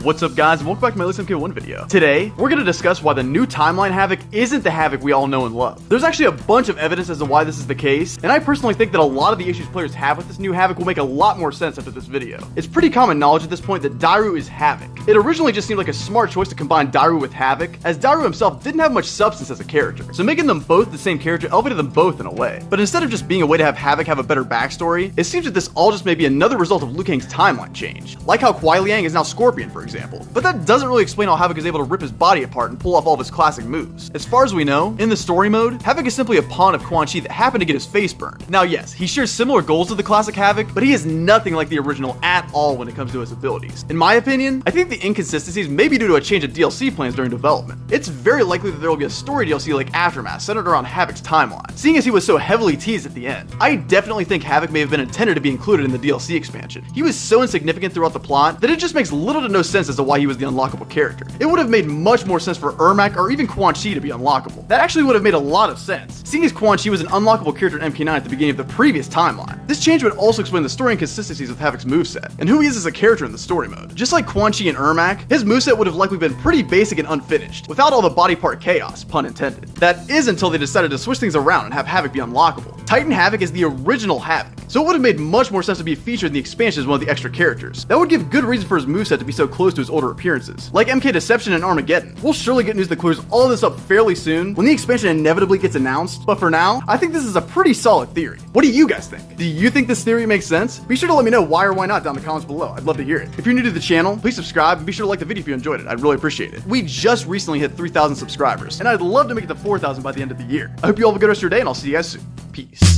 What's up guys, and welcome back to my List MK1 video. Today, we're going to discuss why the new timeline Havik isn't the Havik we all know and love. There's actually a bunch of evidence as to why this is the case, and I personally think that a lot of the issues players have with this new Havik will make a lot more sense after this video. It's pretty common knowledge at this point that Dairyu is Havik. It originally just seemed like a smart choice to combine Dairyu with Havik, as Dairyu himself didn't have much substance as a character, so making them both the same character elevated them both in a way. But instead of just being a way to have Havik have a better backstory, it seems that this all just may be another result of Liu Kang's timeline change, like how Kuai Liang is now Scorpion, for example. But that doesn't really explain how Havik is able to rip his body apart and pull off all of his classic moves. As far as we know, in the story mode, Havik is simply a pawn of Quan Chi that happened to get his face burned. Now yes, he shares similar goals to the classic Havik, but he is nothing like the original at all when it comes to his abilities. In my opinion, I think the inconsistencies may be due to a change of DLC plans during development. It's very likely that there will be a story DLC like Aftermath centered around Havik's timeline, seeing as he was so heavily teased at the end. I definitely think Havik may have been intended to be included in the DLC expansion. He was so insignificant throughout the plot that it just makes little to no sense as to why he was the unlockable character. It would have made much more sense for Ermac or even Quan Chi to be unlockable. That actually would have made a lot of sense, seeing as Quan Chi was an unlockable character in MK9 at the beginning of the previous timeline. This change would also explain the story inconsistencies with Havik's moveset, and who he is as a character in the story mode. Just like Quan Chi and Ermac, his moveset would have likely been pretty basic and unfinished, without all the body part chaos, pun intended. That is until they decided to switch things around and have Havik be unlockable. Titan Havik is the original Havik, so it would have made much more sense to be featured in the expansion as one of the extra characters. That would give good reason for his moveset to be so close to his older appearances, like MK Deception and Armageddon. We'll surely get news that clears all this up fairly soon when the expansion inevitably gets announced, but for now, I think this is a pretty solid theory. What do you guys think? Do you think this theory makes sense? Be sure to let me know why or why not down in the comments below. I'd love to hear it. If you're new to the channel, please subscribe and be sure to like the video if you enjoyed it. I'd really appreciate it. We just recently hit 3,000 subscribers, and I'd love to make it to 4,000 by the end of the year. I hope you all have a good rest of your day, and I'll see you guys soon. Peace.